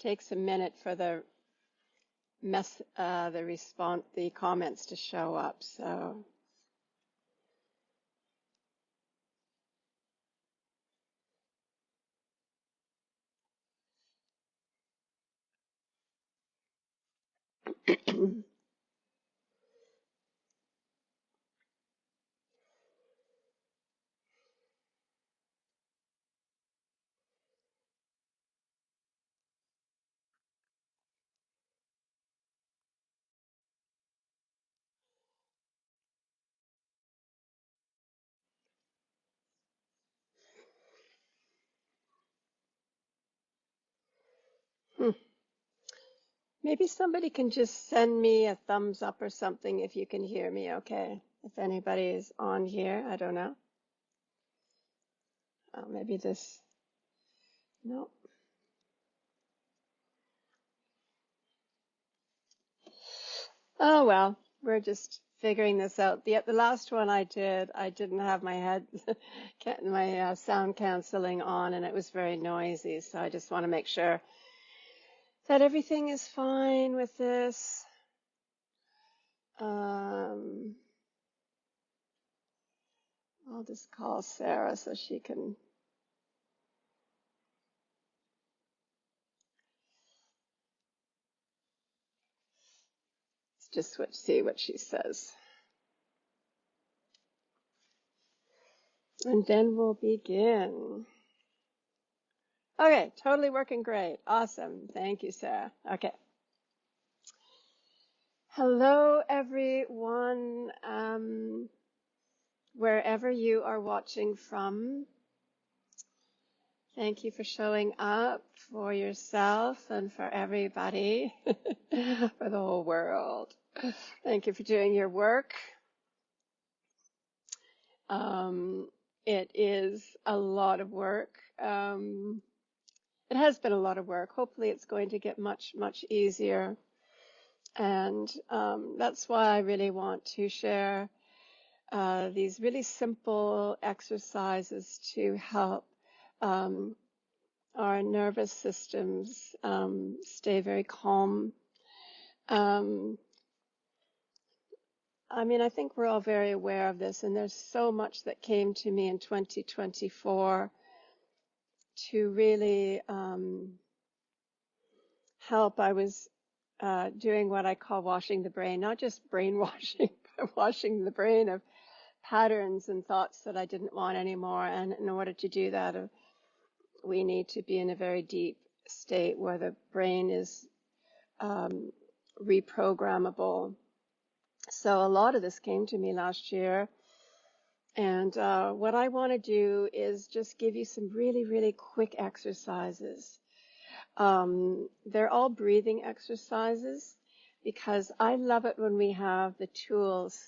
takes a minute for the comments to show up. So maybe somebody can just send me a thumbs up or something if you can hear me, okay? If anybody is on here, I don't know. Oh, maybe this, no. Oh, well, we're just figuring this out. The last one I did, I didn't have my sound canceling on, and it was very noisy. So I just want to make sure that everything is fine with this. I'll just call Sarah so she can. Let's just see what she says. And then we'll begin. Okay, totally working great. Awesome. Thank you, Sarah. Okay. Hello, everyone, wherever you are watching from. Thank you for showing up for yourself and for everybody, for the whole world. Thank you for doing your work. It is a lot of work. It has been a lot of work. Hopefully it's going to get much, much easier. And that's why I really want to share these really simple exercises to help our nervous systems stay very calm. I mean, I think we're all very aware of this, and there's so much that came to me in 2024 to really help. I was doing what I call washing the brain, not just brainwashing, but washing the brain of patterns and thoughts that I didn't want anymore. And in order to do that, we need to be in a very deep state where the brain is reprogrammable. So a lot of this came to me last year. And what I want to do is just give you some really, really quick exercises. They're all breathing exercises because I love it when we have the tools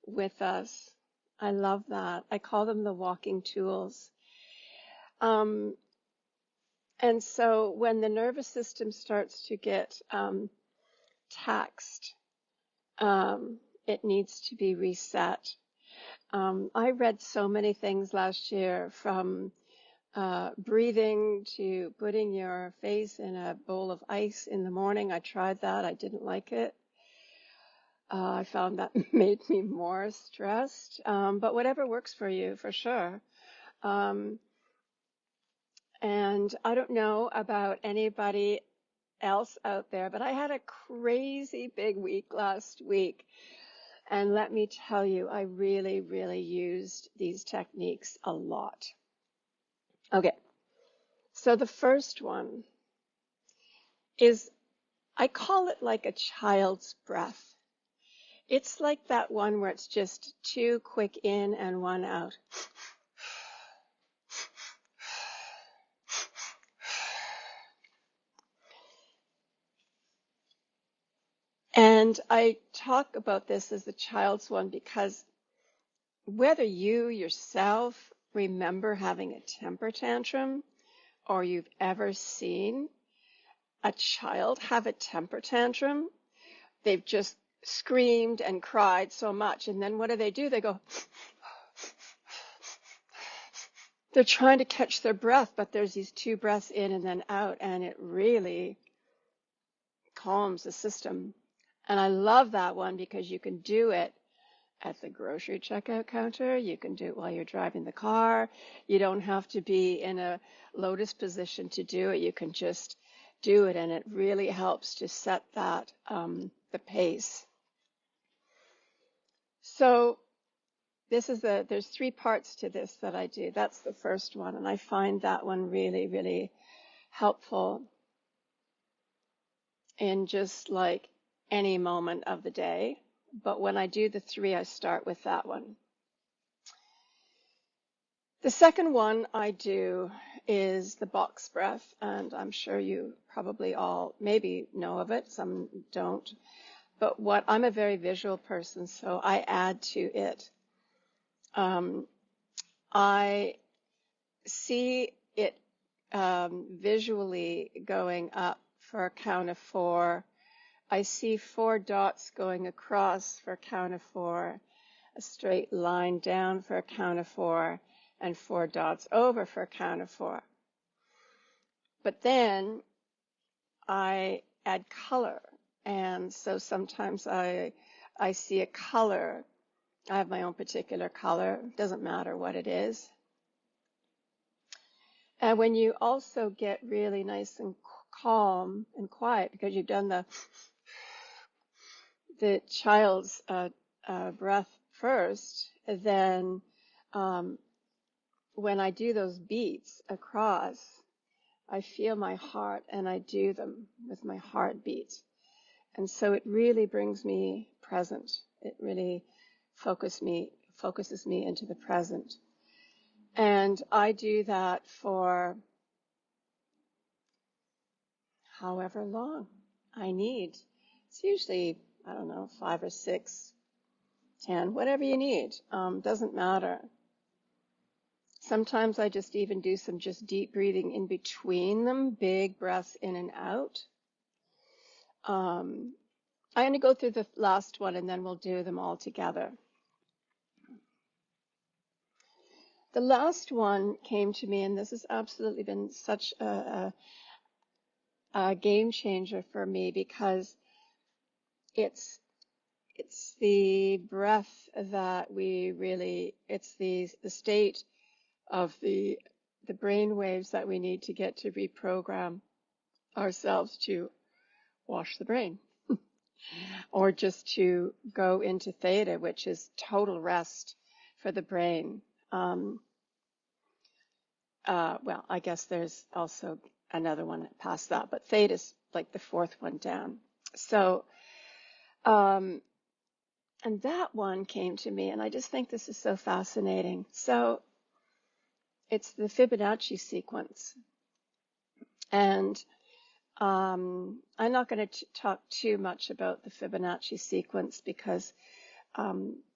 with us. I love that. I call them the walking tools. And so when the nervous system starts to get taxed, it needs to be reset. I read so many things last year, from breathing to putting your face in a bowl of ice in the morning. I tried that. I didn't like it. I found that made me more stressed. But whatever works for you, for sure. And I don't know about anybody else out there, but I had a crazy big week last week. And let me tell you, I really, really used these techniques a lot. Okay, so the first one is, I call it like a child's breath. It's like that one where it's just 2 quick in and 1 out. And I talk about this as the child's one because whether you yourself remember having a temper tantrum, or you've ever seen a child have a temper tantrum, they've just screamed and cried so much, and then what do? They go, they're trying to catch their breath, but there's these 2 breaths in and then out, and it really calms the system. And I love that one because you can do it at the grocery checkout counter. You can do it while you're driving the car. You don't have to be in a lotus position to do it. You can just do it, and it really helps to set that the pace. So there's 3 parts to this that I do. That's the first one, and I find that one really, really helpful in just like any moment of the day. But when I do the 3, I start with that one. The second one I do is the box breath, and I'm sure you probably all maybe know of it, some don't. But I'm a very visual person, so I add to it. I see it visually going up for a count of 4. I see 4 dots going across for a count of 4, a straight line down for a count of 4, and 4 dots over for a count of 4. But then I add color, and so sometimes I see a color. I have my own particular color. Doesn't matter what it is. And when you also get really nice and calm and quiet because you've done the child's breath first, then when I do those beats across, I feel my heart and I do them with my heartbeat. And so it really brings me present. It really focuses me into the present. And I do that for however long I need. It's usually, I don't know, 5 or 6, 10, whatever you need. Doesn't matter. Sometimes I just even do some just deep breathing in between them, big breaths in and out. I'm going to go through the last one and then we'll do them all together. The last one came to me, and this has absolutely been such a game changer for me because it's the breath that it's the state of the brain waves that we need to get to reprogram ourselves to wash the brain or just to go into theta, which is total rest for the brain. Well, I guess there's also another one past that, but theta is like the 4th one down. So, and that one came to me, and I just think this is so fascinating. So it's the Fibonacci sequence. And I'm not going to talk too much about the Fibonacci sequence because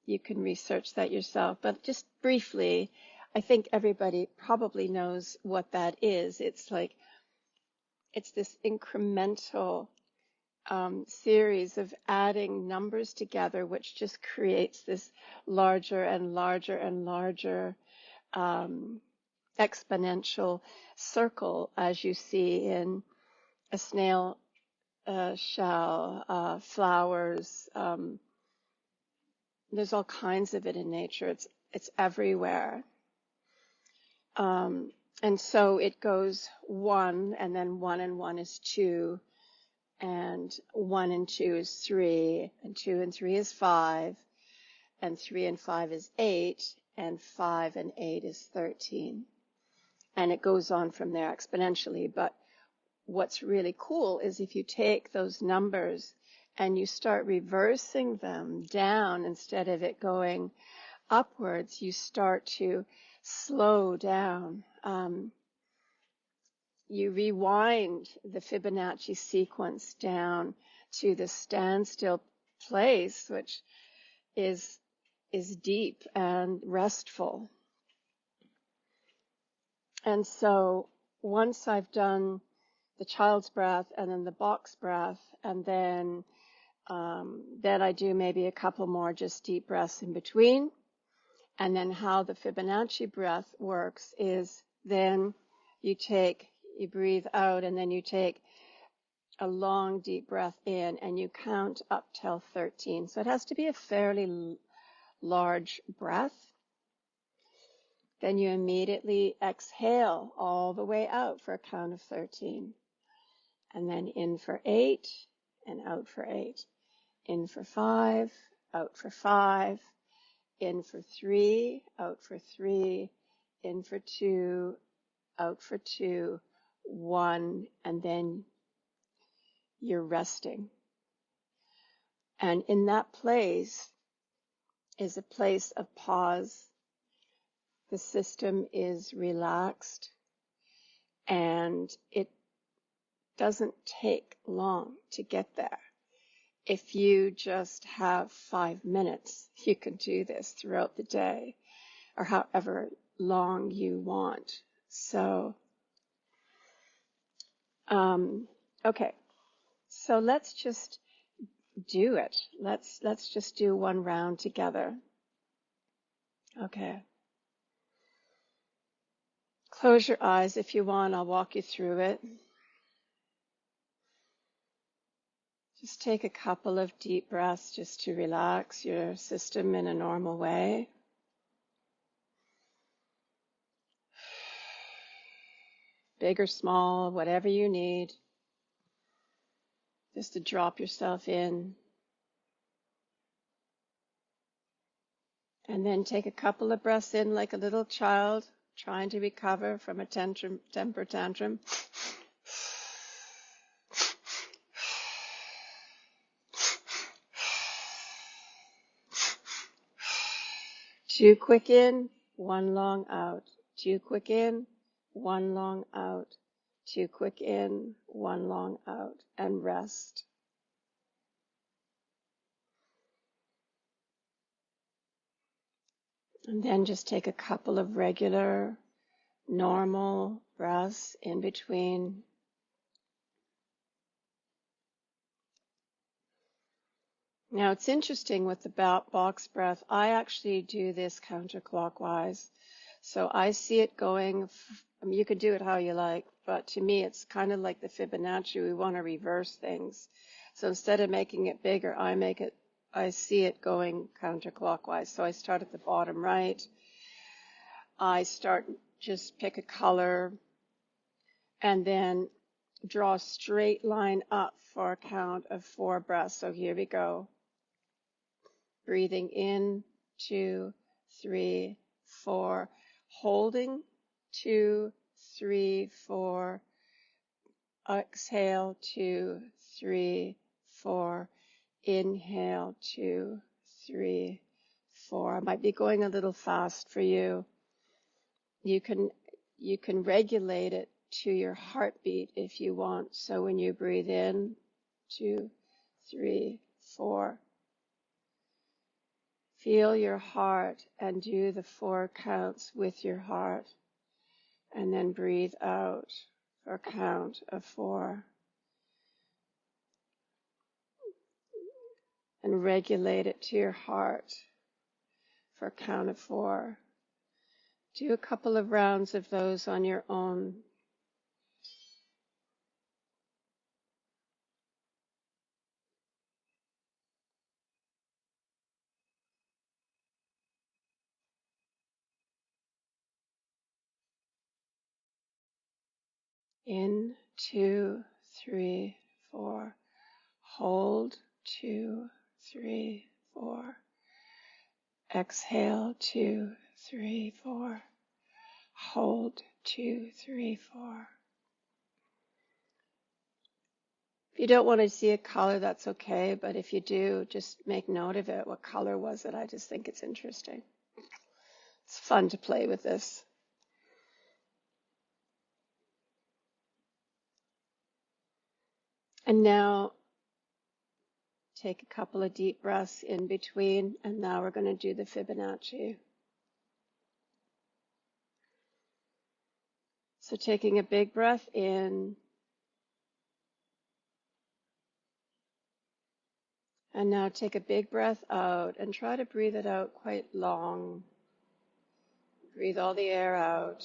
you can research that yourself. But just briefly, I think everybody probably knows what that is. It's this incremental series of adding numbers together, which just creates this larger and larger and larger exponential circle, as you see in a snail shell, flowers. There's all kinds of it in nature. It's everywhere. And so it goes 1, and then 1 and 1 is 2, and 1 and 2 is 3, and 2 and 3 is 5, and 3 and 5 is 8, and 5 and 8 is 13. And it goes on from there exponentially. But what's really cool is if you take those numbers and you start reversing them down instead of it going upwards, you start to slow down. You rewind the Fibonacci sequence down to the standstill place, which is deep and restful. And so once I've done the child's breath and then the box breath, and then I do maybe a couple more just deep breaths in between. And then how the Fibonacci breath works is then you breathe out, and then you take a long deep breath in, and you count up till 13. So it has to be a fairly large breath. Then you immediately exhale all the way out for a count of 13. And then in for 8 and out for 8. In for 5, out for 5. In for 3, out for 3. In for 2, out for 2. 1, and then you're resting. And in that place is a place of pause. The system is relaxed, and it doesn't take long to get there. If you just have 5 minutes, you can do this throughout the day or however long you want. So, okay, so let's just do it. Let's just do one round together. Okay. Close your eyes if you want. I'll walk you through it. Just take a couple of deep breaths just to relax your system in a normal way. Big or small, whatever you need. Just to drop yourself in. And then take a couple of breaths in like a little child trying to recover from a temper tantrum. 2 quick in, 1 long out. 2 quick in, 1 long out. 2 quick in, 1 long out. And rest. And then just take a couple of regular, normal breaths in between. Now it's interesting with the box breath, I actually do this counterclockwise. So I see it going, you could do it how you like, but to me it's kind of like the Fibonacci. We want to reverse things. So instead of making it bigger, I see it going counterclockwise. So I start at the bottom right. Just pick a color and then draw a straight line up for a count of 4 breaths. So here we go. Breathing in, 2, 3, 4. Holding, 2, 3, 4. Exhale, 2, 3, 4. Inhale, 2, 3, 4. I might be going a little fast for you. You can regulate it to your heartbeat if you want. So when you breathe in, 2, 3, 4. Feel your heart and do the 4 counts with your heart. And then breathe out for a count of 4. And regulate it to your heart for a count of 4. Do a couple of rounds of those on your own. In, 2, 3, 4. Hold, 2, 3, 4. Exhale, 2, 3, 4. Hold, 2, 3, 4. If you don't want to see a color, that's okay. But if you do, just make note of it. What color was it? I just think it's interesting. It's fun to play with this. And now take a couple of deep breaths in between, and now we're going to do the Fibonacci. So taking a big breath in, and now take a big breath out, and try to breathe it out quite long. Breathe all the air out.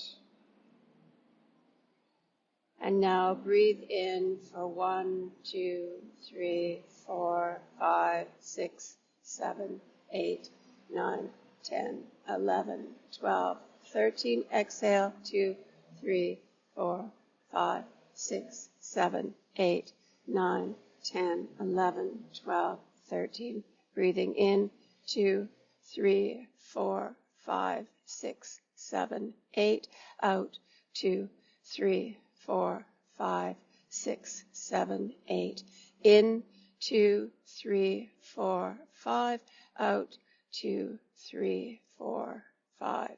And now breathe in for 1, 2, 3, 4, 5, 6, 7, 8, 9, 10, 11, 12, 13. Exhale, 2, 3, 4, 5, 6, 7, 8, 9, 10, 11, 12, 13. Breathing in, 2, 3, 4, 5, 6, 7, 8. Out, 2, 3, 4, 5, 6, 7, 8. In, 2, 3, 4, 5. Out, 2, 3, 4, 5.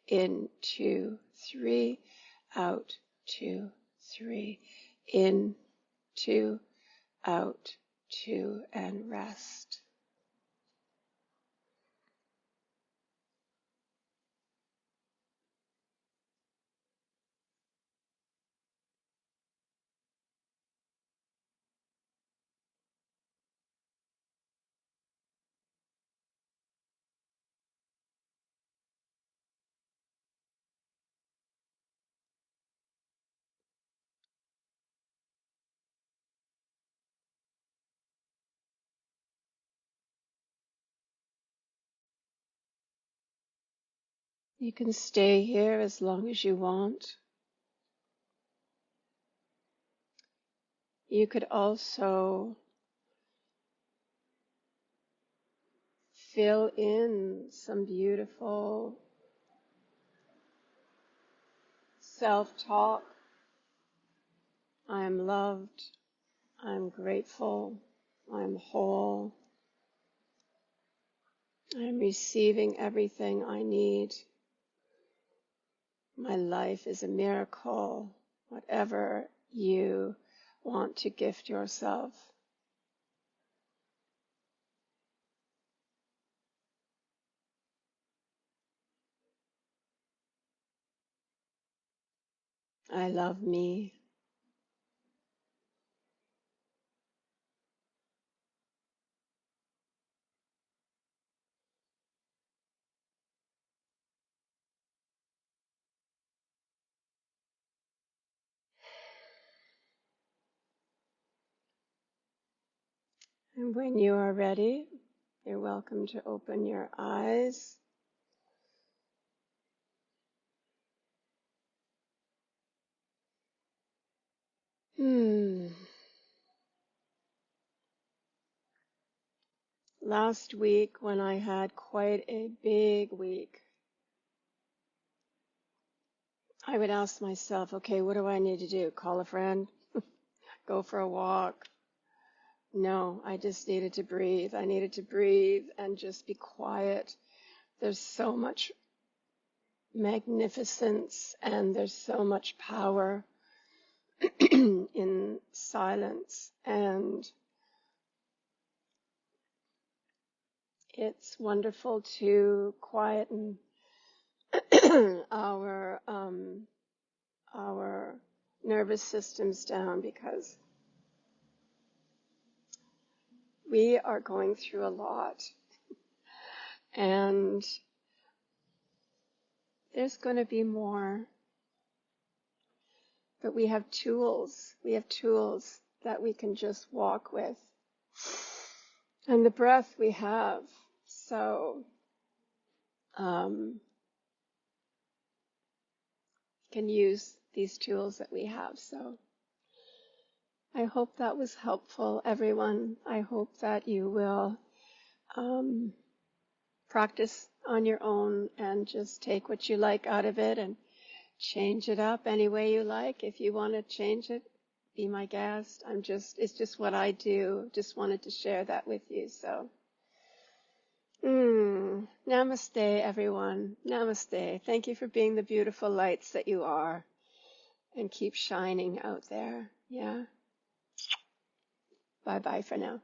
In, 2, 3. Out, 2, 3. In, 2. Out, 2, and rest. You can stay here as long as you want. You could also fill in some beautiful self-talk. I am loved. I'm grateful. I'm whole. I'm receiving everything I need. My life is a miracle. Whatever you want to gift yourself. I love me. And when you are ready, you're welcome to open your eyes. Last week, when I had quite a big week, I would ask myself, okay, what do I need to do? Call a friend? Go for a walk? No, I just needed to breathe. I needed to breathe and just be quiet. There's so much magnificence and there's so much power in silence, and it's wonderful to quieten our nervous systems down, because we are going through a lot, and there's going to be more, but we have tools. We have tools that we can just walk with, and the breath we have. So can use these tools that we have. So I hope that was helpful, everyone. I hope that you will practice on your own and just take what you like out of it and change it up any way you like. If you want to change it, be my guest. It's just what I do. Just wanted to share that with you. So, namaste, everyone. Namaste. Thank you for being the beautiful lights that you are, and keep shining out there. Yeah. Bye-bye for now.